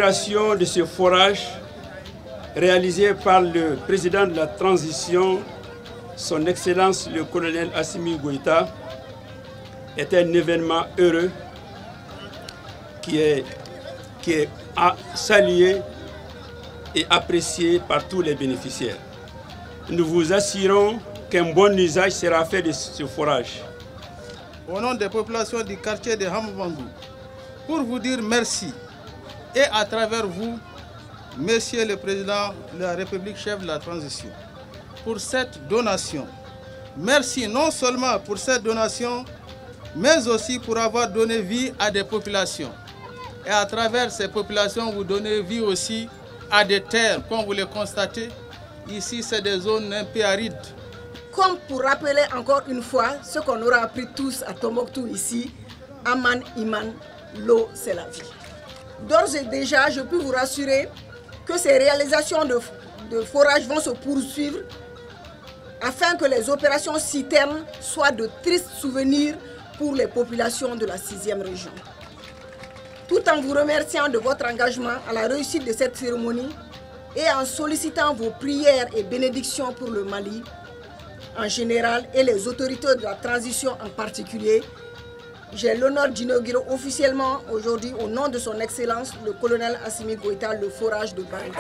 l'inauguration de ce forage réalisé par le président de la transition, son Excellence le colonel Assimi Goïta, est un événement heureux qui est à saluer et apprécié par tous les bénéficiaires. Nous vous assurons qu'un bon usage sera fait de ce forage. Au nom des populations du quartier de Hamouvangu, pour vous dire merci et à travers vous, Monsieur le Président de la République, chef de la transition, pour cette donation. Merci non seulement pour cette donation, mais aussi pour avoir donné vie à des populations. Et à travers ces populations, vous donnez vie aussi à des terres, comme vous le constatez. Ici, c'est des zones un peu arides. Comme pour rappeler encore une fois ce qu'on aura appris tous à Tombouctou ici, Aman Iman, l'eau c'est la vie. D'ores et déjà, je peux vous rassurer que ces réalisations de forage vont se poursuivre afin que les opérations citernes soient de tristes souvenirs pour les populations de la 6e région. Tout en vous remerciant de votre engagement à la réussite de cette cérémonie et en sollicitant vos prières et bénédictions pour le Mali en général et les autorités de la transition en particulier, j'ai l'honneur d'inaugurer officiellement aujourd'hui au nom de son Excellence le colonel Assimi Goïta le forage de Baïs.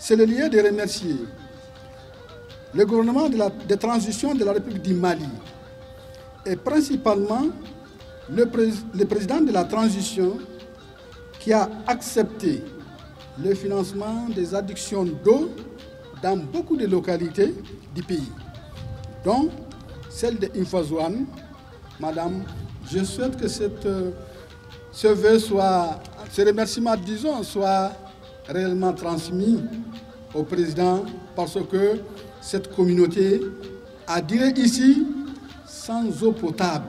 C'est le lieu de remercier le gouvernement de transition de la République du Mali et principalement le président de la transition qui a accepté le financement des addictions d'eau dans beaucoup de localités du pays, dont celle de Infazouane. Madame, je souhaite que ce remerciement, disons, soit réellement transmis au président parce que cette communauté a duré ici sans eau potable.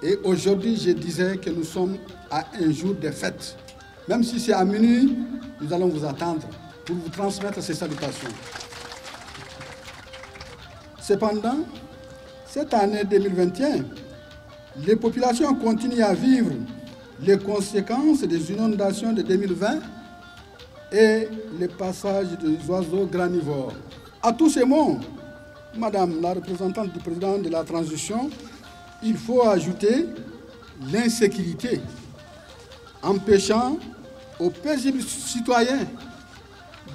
Et aujourd'hui, je disais que nous sommes à un jour de fête. Même si c'est à minuit, nous allons vous attendre pour vous transmettre ces salutations. Cependant, cette année 2021, les populations continuent à vivre les conséquences des inondations de 2020 et le passage des oiseaux granivores. À tous ces mots, Madame la représentante du président de la transition, il faut ajouter l'insécurité, empêchant aux paisibles citoyens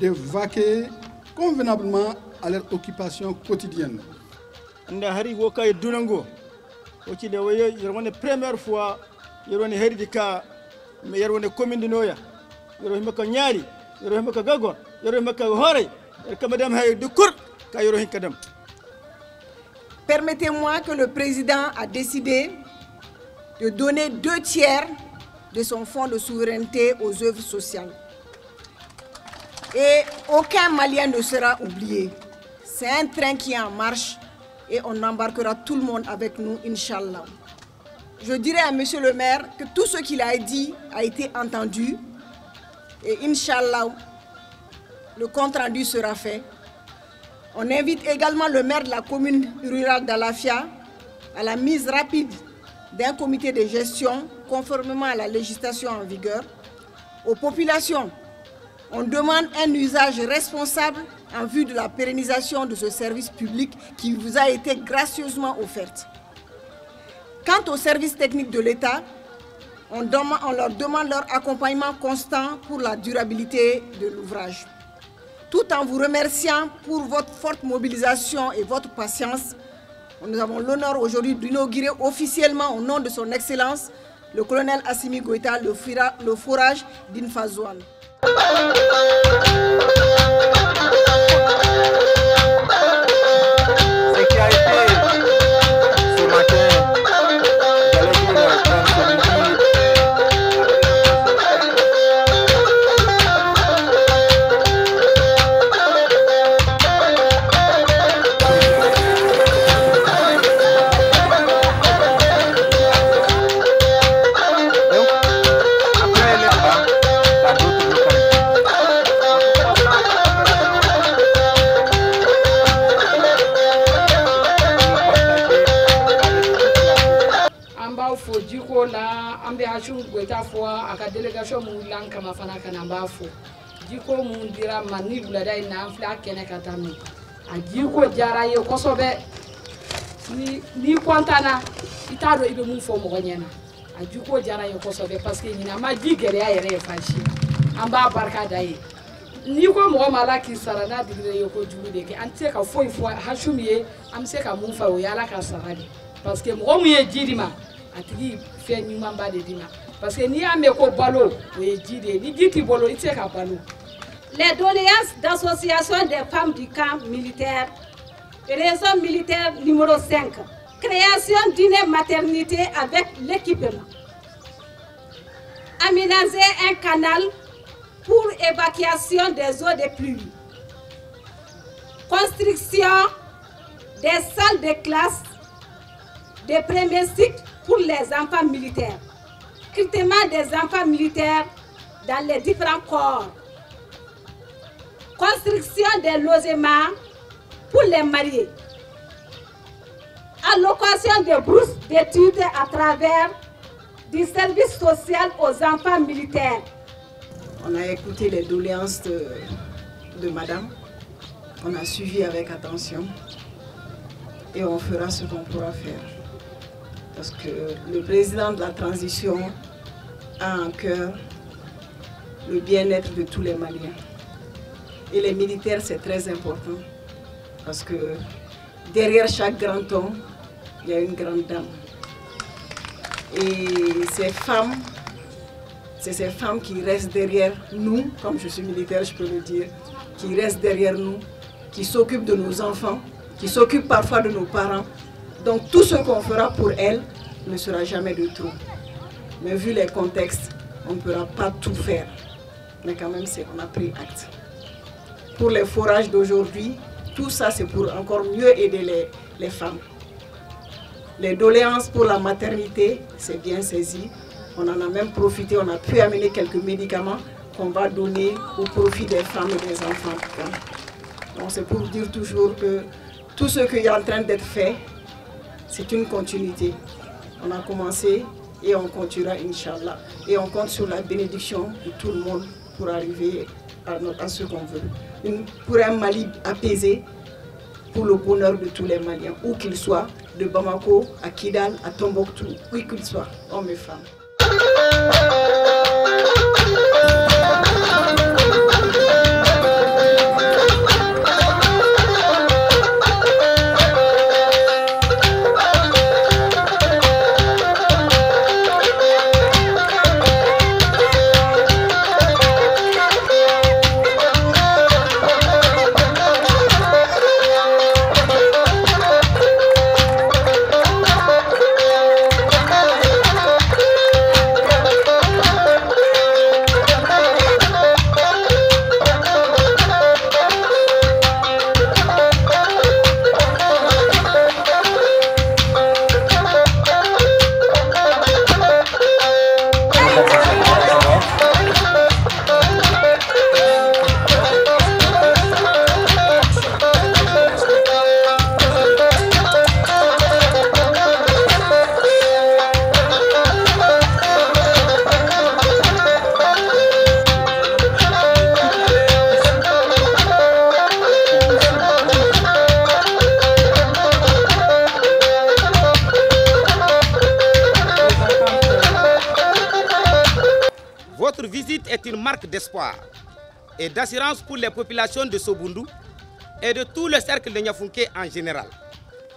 de vaquer convenablement à leur occupation quotidienne. Première fois, permettez-moi que le président a décidé de donner 2/3 de son fonds de souveraineté aux œuvres sociales. Et aucun Malien ne sera oublié. C'est un train qui est en marche et on embarquera tout le monde avec nous, Inch'Allah. Je dirais à Monsieur le maire que tout ce qu'il a dit a été entendu. Et Inch'Allah, le compte rendu sera fait. On invite également le maire de la commune rurale d'Alafia à la mise rapide d'un comité de gestion conformément à la législation en vigueur. Aux populations, on demande un usage responsable en vue de la pérennisation de ce service public qui vous a été gracieusement offert. Quant aux services techniques de l'État, on leur demande leur accompagnement constant pour la durabilité de l'ouvrage. Tout en vous remerciant pour votre forte mobilisation et votre patience, nous avons l'honneur aujourd'hui d'inaugurer officiellement au nom de son Excellence le colonel Assimi Goïta le forage d'Infazouane. jiko la an bɛ Hashim Goyita fɔ a ka délégation mun wulila an kama fana ka na an b'a fɔ jiko mun dira ma ni wulada in na an filɛ a kɛnɛ ka taa min a jiko diyara ye kosɛbɛ ni kɔntana i t'a dɔn i bɛ mun fɔ mɔgɔ ɲɛna a jiko diyara ye kosɛbɛ parce que ɲinan ma ji gɛlɛya yɛrɛ ye fansi an b'a barika da ye n'i ko mɔgɔ ma Ala k'i sara n'a digila ye ko jugu de kɛ an tɛ se ka foyi fɔ Hashim ye an bɛ se ka mun fɔ o ye Ala ka sara de parce que mɔgɔ mun ye ji di ma a tigi fɛn ɲumanba de di ma parce que n'i y'a mɛn ko balo o ye ji de ye ni ji t'i bolo i tɛ se ka balo. Les doléances d'association des femmes du camp militaire, raison militaire numéro 5, création d'une maternité avec l'équipement. Aménager un canal pour évacuation des eaux de pluie. Construction des salles de classe des premiers cycles pour les enfants militaires. Recrutement des enfants militaires dans les différents corps. Construction des logements pour les mariés. Allocation de bourses d'études à travers du service social aux enfants militaires. On a écouté les doléances de madame. On a suivi avec attention. Et on fera ce qu'on pourra faire. Parce que le président de la transition a en cœur le bien-être de tous les Maliens. Et les militaires, c'est très important. Parce que derrière chaque grand homme, il y a une grande dame. Et ces femmes, c'est ces femmes qui restent derrière nous, comme je suis militaire, je peux le dire, qui restent derrière nous, qui s'occupent de nos enfants, qui s'occupent parfois de nos parents. Donc tout ce qu'on fera pour elles ne sera jamais de trop. Mais vu les contextes, on ne pourra pas tout faire. Mais quand même, on a pris acte. Pour les forages d'aujourd'hui, tout ça c'est pour encore mieux aider les femmes. Les doléances pour la maternité, c'est bien saisi. On en a même profité, on a pu amener quelques médicaments qu'on va donner au profit des femmes et des enfants. Donc c'est pour dire toujours que tout ce qui est en train d'être fait, c'est une continuité. On a commencé et on continuera, Inch'Allah. Et on compte sur la bénédiction de tout le monde pour arriver à ce qu'on veut. Pour un Mali apaisé, pour le bonheur de tous les Maliens, où qu'ils soient, de Bamako à Kidal, à Tombouctou, où qu'ils soient, hommes et femmes. Votre visite est une marque d'espoir et d'assurance pour les populations de Sobundu et de tout le cercle de Niafunké en général.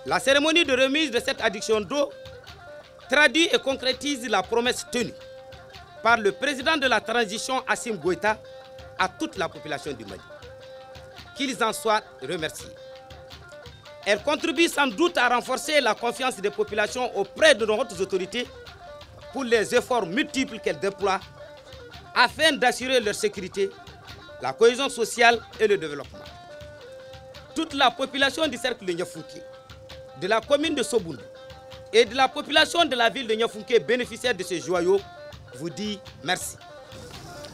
La cérémonie de remise de cette adduction d'eau traduit et concrétise la promesse tenue par le président de la transition Assimi Goïta à toute la population du Mali. Qu'ils en soient remerciés. Elle contribue sans doute à renforcer la confiance des populations auprès de nos hautes autorités pour les efforts multiples qu'elles déploient afin d'assurer leur sécurité, la cohésion sociale et le développement. Toute la population du cercle de Niafunké, de la commune de Sobundu et de la population de la ville de Niafunké bénéficiaires de ce joyau vous dit merci.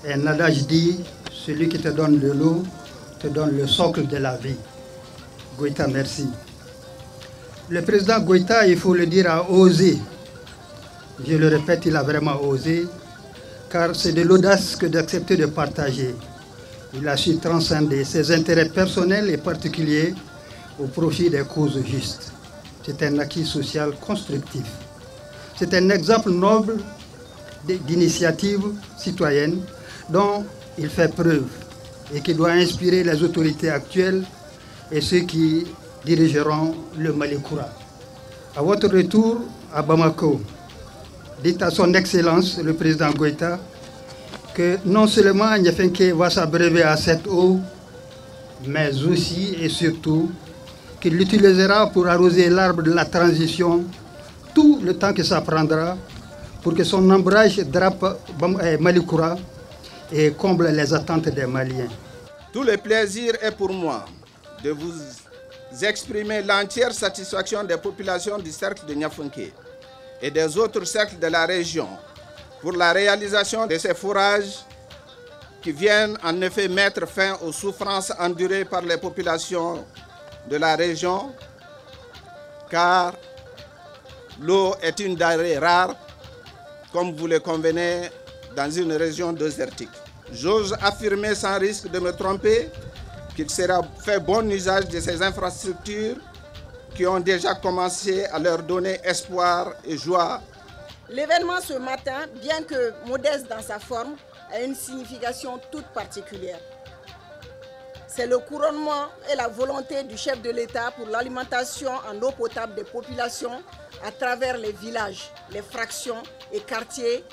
Un adage dit, celui qui te donne de l'eau te donne le socle de la vie. Goïta, merci. Le président Goïta, il faut le dire, a osé Je le répète, il a vraiment osé, car c'est de l'audace que d'accepter de partager. Il a su transcender ses intérêts personnels et particuliers au profit des causes justes. C'est un acquis social constructif. C'est un exemple noble d'initiative citoyenne dont il fait preuve et qui doit inspirer les autorités actuelles et ceux qui dirigeront le Mali courant. À votre retour à Bamako, dites à son Excellence le président Goïta que non seulement Niafenké va s'abreuver à cette eau, mais aussi et surtout qu'il l'utilisera pour arroser l'arbre de la transition tout le temps que ça prendra pour que son ombrage drape Malikoura et comble les attentes des Maliens. Tout le plaisir est pour moi de vous exprimer l'entière satisfaction des populations du cercle de Niafenké et des autres cercles de la région pour la réalisation de ces forages qui viennent en effet mettre fin aux souffrances endurées par les populations de la région, car l'eau est une denrée rare, comme vous le convenez, dans une région désertique. J'ose affirmer sans risque de me tromper qu'il sera fait bon usage de ces infrastructures qui ont déjà commencé à leur donner espoir et joie. L'événement ce matin, bien que modeste dans sa forme, a une signification toute particulière. C'est le couronnement et la volonté du chef de l'État pour l'alimentation en eau potable des populations à travers les villages, les fractions et quartiers.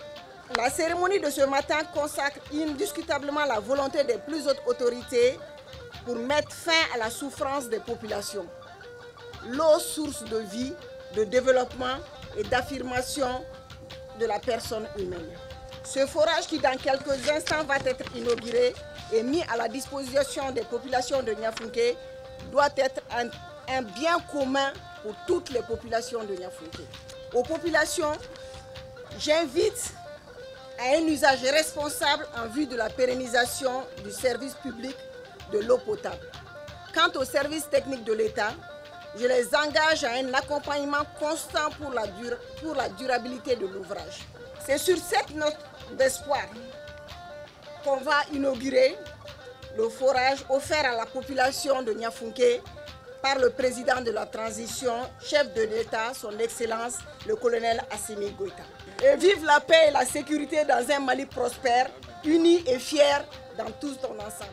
La cérémonie de ce matin consacre indiscutablement la volonté des plus hautes autorités pour mettre fin à la souffrance des populations. L'eau, source de vie, de développement et d'affirmation de la personne humaine. Ce forage qui dans quelques instants va être inauguré et mis à la disposition des populations de Niafenké doit être un bien commun pour toutes les populations de Niafenké. Aux populations, j'invite à un usage responsable en vue de la pérennisation du service public de l'eau potable. Quant aux services techniques de l'État, je les engage à un accompagnement constant pour la durabilité de l'ouvrage. C'est sur cette note d'espoir qu'on va inaugurer le forage offert à la population de Niafenké par le président de la transition, chef de l'État, son Excellence, le colonel Assimi Goïta. Et vive la paix et la sécurité dans un Mali prospère, uni et fier dans tout son ensemble.